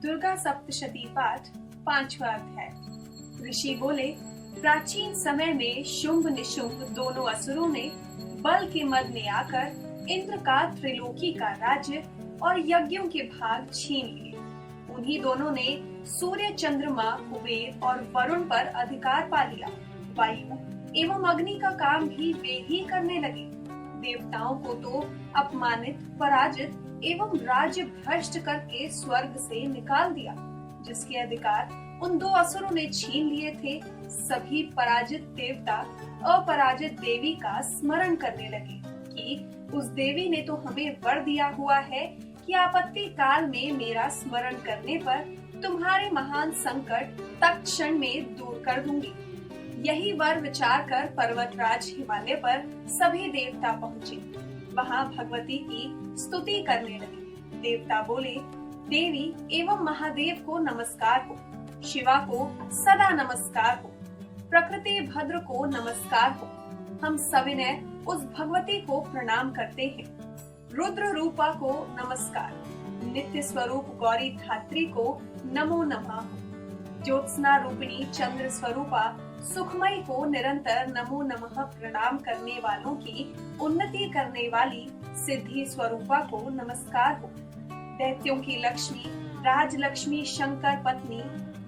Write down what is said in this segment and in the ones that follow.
दुर्गा सप्तशती पाठ 5वां अध्याय। ऋषि बोले, प्राचीन समय में शुंभ निशुंभ दोनों असुरों ने बल के मद में आकर इंद्र का त्रिलोकी का राज्य और यज्ञों के भाग छीन लिए। उन्हीं दोनों ने सूर्य, चंद्रमा, कुबेर और वरुण पर अधिकार पा लिया। वायु एवं अग्नि का काम भी वे ही करने लगे। देवताओं को तो अपमानित, पराजित एवं राज्य भ्रष्ट करके स्वर्ग से निकाल दिया। जिसके अधिकार उन दो असुरों ने छीन लिए थे, सभी पराजित देवता अपराजित देवी का स्मरण करने लगे कि उस देवी ने तो हमें वर दिया हुआ है कि आपत्ति काल में मेरा स्मरण करने पर तुम्हारे महान संकट तत्क्षण में दूर कर दूंगी। यही वर विचार कर पर्वतराज हिमालय पर सभी देवता पहुँचे। वहाँ भगवती की स्तुति करने लगे। देवता बोले, देवी एवं महादेव को नमस्कार हो, शिवा को सदा नमस्कार हो, प्रकृति भद्र को नमस्कार हो। हम सविनय उस भगवती को प्रणाम करते हैं। रुद्र रूपा को नमस्कार, नित्य स्वरूप गौरी धात्री को नमो नमः। ज्योत्सना रूपिणी चंद्र स्वरूपा सुखमयी को निरंतर नमो नमः प्रणाम करने वालों की उन्नति करने वाली सिद्धि स्वरूपा को नमस्कार हो। दैत्यों की लक्ष्मी राजलक्ष्मी शंकर पत्नी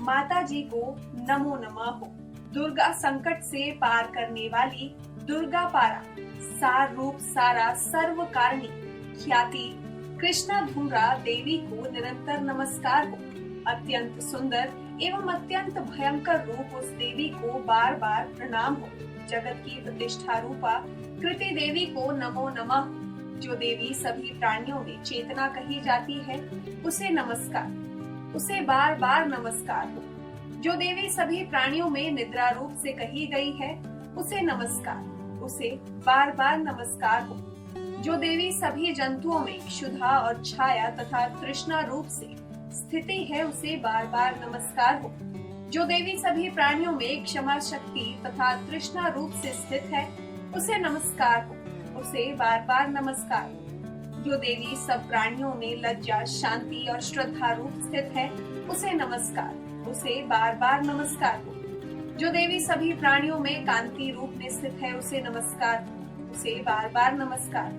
माता जी को नमो नमः हो। दुर्गा संकट से पार करने वाली दुर्गा पारा, सार रूप सारा सर्व कारणी ख्याति कृष्णा धूम्रा देवी को निरंतर नमस्कार हो। अत्यंत सुंदर एवं अत्यंत भयंकर रूप उस देवी को बार बार प्रणाम हो। जगत की प्रतिष्ठा रूपा कृति देवी को नमो नमः। जो देवी सभी प्राणियों में चेतना कही जाती है, उसे नमस्कार, उसे बार बार नमस्कार हो। जो देवी सभी प्राणियों में निद्रा रूप से कही गई है, उसे नमस्कार, उसे बार बार नमस्कार हो। जो देवी सभी जंतुओं में क्षुधा और छाया तथा तृष्णा रूप से स्थिति है, उसे बार बार नमस्कार हो। जो देवी सभी प्राणियों में क्षमा शक्ति तथा तृष्णा रूप से स्थित है, उसे नमस्कार हो, उसे बार बार नमस्कार हो। जो देवी सब प्राणियों में लज्जा, शांति और श्रद्धा रूप स्थित है, उसे नमस्कार, उसे बार बार नमस्कार हो। जो देवी सभी प्राणियों में कांति रूप में स्थित है, उसे नमस्कार, उसे बार बार नमस्कार।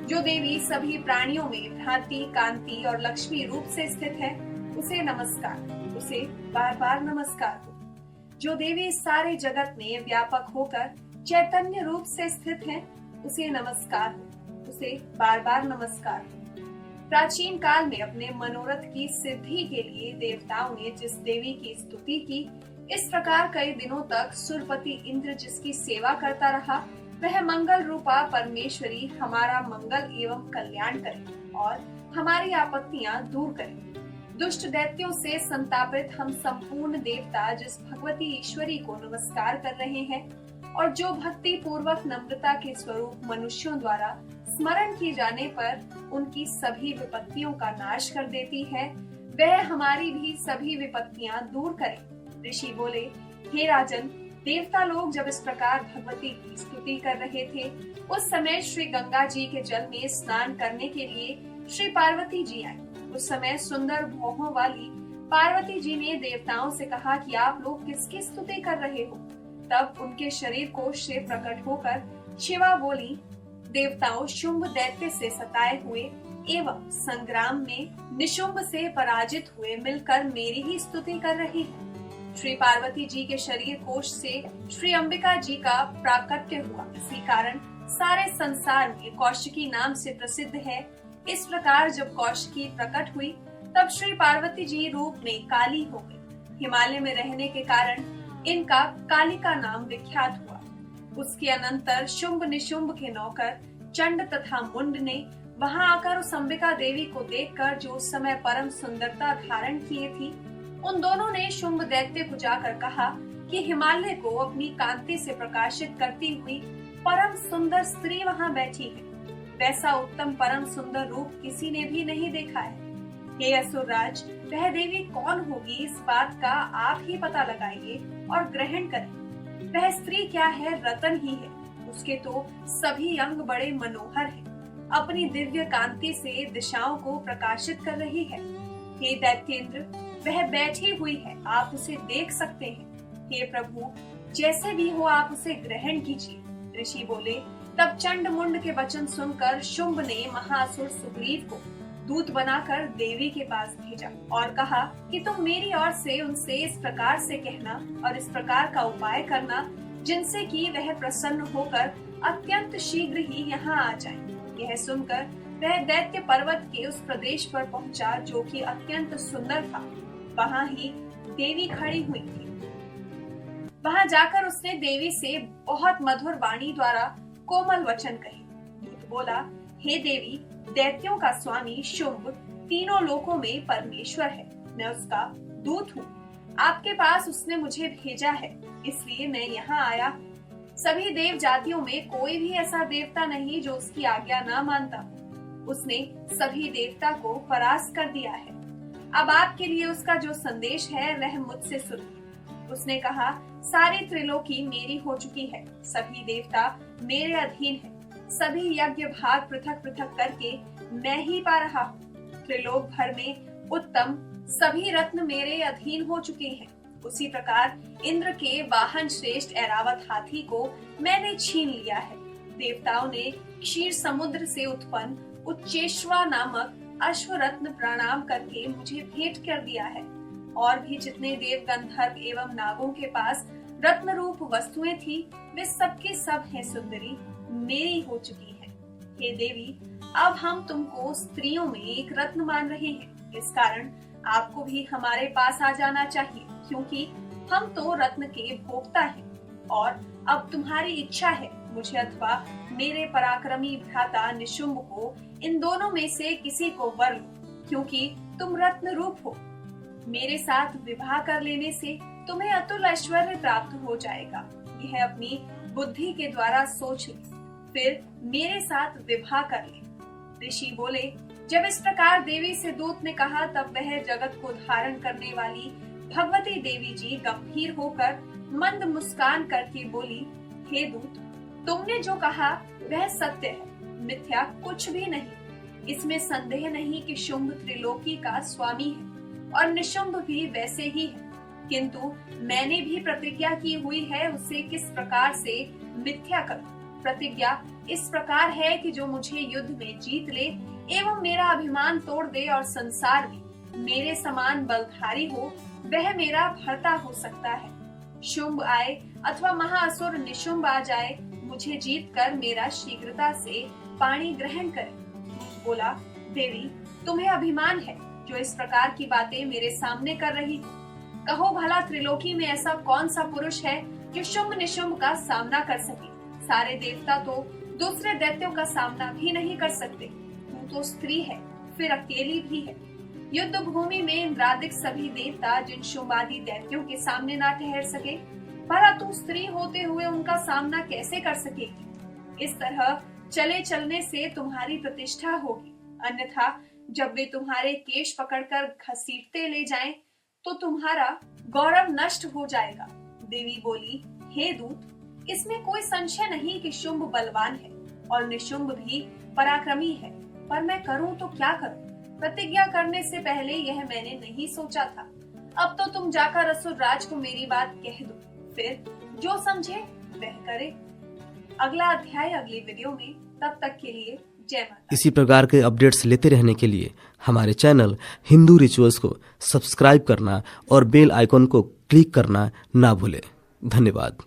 जो देवी सभी प्राणियों में भ्रांति, कांति और लक्ष्मी रूप से स्थित है, उसे नमस्कार, उसे बार बार नमस्कार हो। जो देवी सारे जगत में व्यापक होकर चैतन्य रूप से स्थित है, उसे नमस्कार हो, उसे बार बार नमस्कार हो। प्राचीन काल में अपने मनोरथ की सिद्धि के लिए देवताओं ने जिस देवी की स्तुति की, इस प्रकार कई दिनों तक सुरपति इंद्र जिसकी सेवा करता रहा, वह मंगल रूपा परमेश्वरी हमारा मंगल एवं कल्याण करे और हमारी आपत्तियां दूर करे। दुष्ट दैत्यों से संतापित हम संपूर्ण देवता जिस भगवती ईश्वरी को नमस्कार कर रहे हैं और जो भक्ति पूर्वक नम्रता के स्वरूप मनुष्यों द्वारा स्मरण किए जाने पर उनकी सभी विपत्तियों का नाश कर देती है, वह हमारी भी सभी विपत्तियां दूर करे। ऋषि बोले, हे राजन, देवता लोग जब इस प्रकार भगवती की स्तुति कर रहे थे, उस समय श्री गंगा जी के जल में स्नान करने के लिए श्री पार्वती जी आई। उस समय सुंदर भौहों वाली पार्वती जी ने देवताओं से कहा कि आप लोग किसकी स्तुति कर रहे हो। तब उनके शरीर कोश से प्रकट होकर शिवा बोली, देवताओं, शुंभ दैत्य से सताए हुए एवं संग्राम में निशुंभ से पराजित हुए मिलकर मेरी ही स्तुति कर रही है। श्री पार्वती जी के शरीर कोश से श्री अंबिका जी का प्राकट्य हुआ, इसी कारण सारे संसार में कौशिकी नाम से प्रसिद्ध है। इस प्रकार जब कौशिकी प्रकट हुई, तब श्री पार्वती जी रूप में काली हो गई। हिमालय में रहने के कारण इनका काली का नाम विख्यात हुआ। उसके अनंतर शुंभ निशुंभ के नौकर चंड तथा मुंड ने वहां आकर उस अंबिका देवी को देखकर जो उस समय परम सुंदरता धारण किए थी, उन दोनों ने शुंभ दैत्य को जाकर कहा कि हिमालय को अपनी कांति से प्रकाशित करती हुई परम सुंदर स्त्री वहां बैठी है। वैसा उत्तम परम सुंदर रूप किसी ने भी नहीं देखा है। हे असुरराज, वह देवी कौन होगी, इस बात का आप ही पता लगाइए और ग्रहण करें। वह स्त्री क्या है? रतन ही है। उसके तो सभी अंग बड़े मनोहर हैं। अपनी दिव्य कांति से दिशाओं को प्रकाशित कर रही है। हे दैत्येंद्र, वह बैठी हुई है, आप उसे देख सकते हैं। हे प्रभु, जैसे भी हो आप उसे ग्रहण कीजिए। ऋषि बोले। तब चंड मुंड के वचन सुनकर शुंभ ने महासुर सुग्रीव को दूत बनाकर देवी के पास भेजा और कहा कि तुम मेरी ओर से उनसे इस प्रकार से कहना और इस प्रकार का उपाय करना जिनसे कि वह प्रसन्न होकर अत्यंत शीघ्र ही यहाँ आ जाए। यह सुनकर वह दैत्य पर्वत के उस प्रदेश पर पहुँचा जो कि अत्यंत सुंदर था। वहाँ ही देवी खड़ी हुई थी। वहाँ जाकर उसने देवी से बहुत मधुर वाणी द्वारा कोमल वचन कहे। दूत बोला, हे देवी, दैत्यों का स्वामी शुंभ तीनों लोकों में परमेश्वर है। मैं उसका दूत हूँ। आपके पास उसने मुझे भेजा है, इसलिए मैं यहाँ आया। सभी देव जातियों में कोई भी ऐसा देवता नहीं जो उसकी आज्ञा ना मानता हो। उसने सभी देवता को परास्त कर दिया है। अब आपके लिए उसका जो संदेश है वह मुझसे सुनिए। उसने कहा, सारी त्रिलोकी मेरी हो चुकी है। सभी देवता मेरे अधीन है। सभी यज्ञ भाग पृथक पृथक करके मैं ही पा रहा हूँ। त्रिलोक भर में उत्तम सभी रत्न मेरे अधीन हो चुके हैं। उसी प्रकार इंद्र के वाहन श्रेष्ठ ऐरावत हाथी को मैंने छीन लिया है। देवताओं ने क्षीर समुद्र से उत्पन्न उच्चेश्वा नामक अश्वरत्न प्रणाम करके मुझे भेंट कर दिया है। और भी जितने देव गंधर्व एवं नागों के पास रत्न रूप वस्तुएं थी वे सबकी सब हैं सुंदरी, मेरी हो चुकी है। हे देवी, अब हम तुमको स्त्रियों में एक रत्न मान रहे हैं। इस कारण आपको भी हमारे पास आ जाना चाहिए, क्योंकि हम तो रत्न के भोक्ता हैं। और अब तुम्हारी इच्छा है मुझे अथवा मेरे पराक्रमी भ्राता निशुंभ को इन दोनों में से किसी को वर लो, क्योंकि तुम रत्न रूप हो। मेरे साथ विवाह कर लेने से तुम्हें अतुल ऐश्वर्य प्राप्त हो जाएगा। यह अपनी बुद्धि के द्वारा सोच ले, फिर मेरे साथ विवाह कर ले। ऋषि बोले। जब इस प्रकार देवी से दूत ने कहा तब वह जगत को धारण करने वाली भगवती देवी जी गंभीर होकर मंद मुस्कान करके बोली, हे दूत, तुमने जो कहा वह सत्य है, मिथ्या कुछ भी नहीं। इसमें संदेह नहीं कि शुंभ त्रिलोकी का स्वामी है और निशुंभ भी वैसे ही है, किंतु मैंने भी प्रतिज्ञा की हुई है उसे किस प्रकार से मिथ्या करूं। प्रतिज्ञा इस प्रकार है कि जो मुझे युद्ध में जीत ले एवं मेरा अभिमान तोड़ दे और संसार में मेरे समान बलधारी हो, वह मेरा भर्ता हो सकता है। शुंभ आए अथवा महाअसुर निशुंभ आ जाए, मुझे जीत कर मेरा शीघ्रता से पाणी ग्रहण करे। बोला, देवी, तुम्हें अभिमान है जो इस प्रकार की बातें मेरे सामने कर रही हो। कहो भला त्रिलोकी में ऐसा कौन सा पुरुष है जो शुंभ निशुंभ का सामना कर सके। सारे देवता तो दूसरे दैत्यों का सामना भी नहीं कर सकते। तू तो स्त्री है, फिर अकेली भी है। युद्ध भूमि में इंद्रादिक सभी देवता जिन शुंभ आदि दैत्यों के सामने ना ठहर सके, भला तू स्त्री होते हुए उनका सामना कैसे कर सकेगी। इस तरह चले चलने से तुम्हारी प्रतिष्ठा होगी, अन्यथा जब वे तुम्हारे केश पकड़कर घसीटते ले जाएं, तो तुम्हारा गौरव नष्ट हो जाएगा। देवी बोली, हे दूत, इसमें कोई संशय नहीं कि शुंभ बलवान है और निशुंभ भी पराक्रमी है, पर मैं करूं तो क्या करूं। प्रतिज्ञा करने से पहले यह मैंने नहीं सोचा था। अब तो तुम जाकर असुरराज को मेरी बात कह दो, फिर जो समझे वह करे। अगला अध्याय अगली वीडियो में। तब तक के लिए जय माता। इसी प्रकार के अपडेट्स लेते रहने के लिए हमारे चैनल हिंदू रिचुअल्स को सब्सक्राइब करना और बेल आइकॉन को क्लिक करना ना भूलें। धन्यवाद।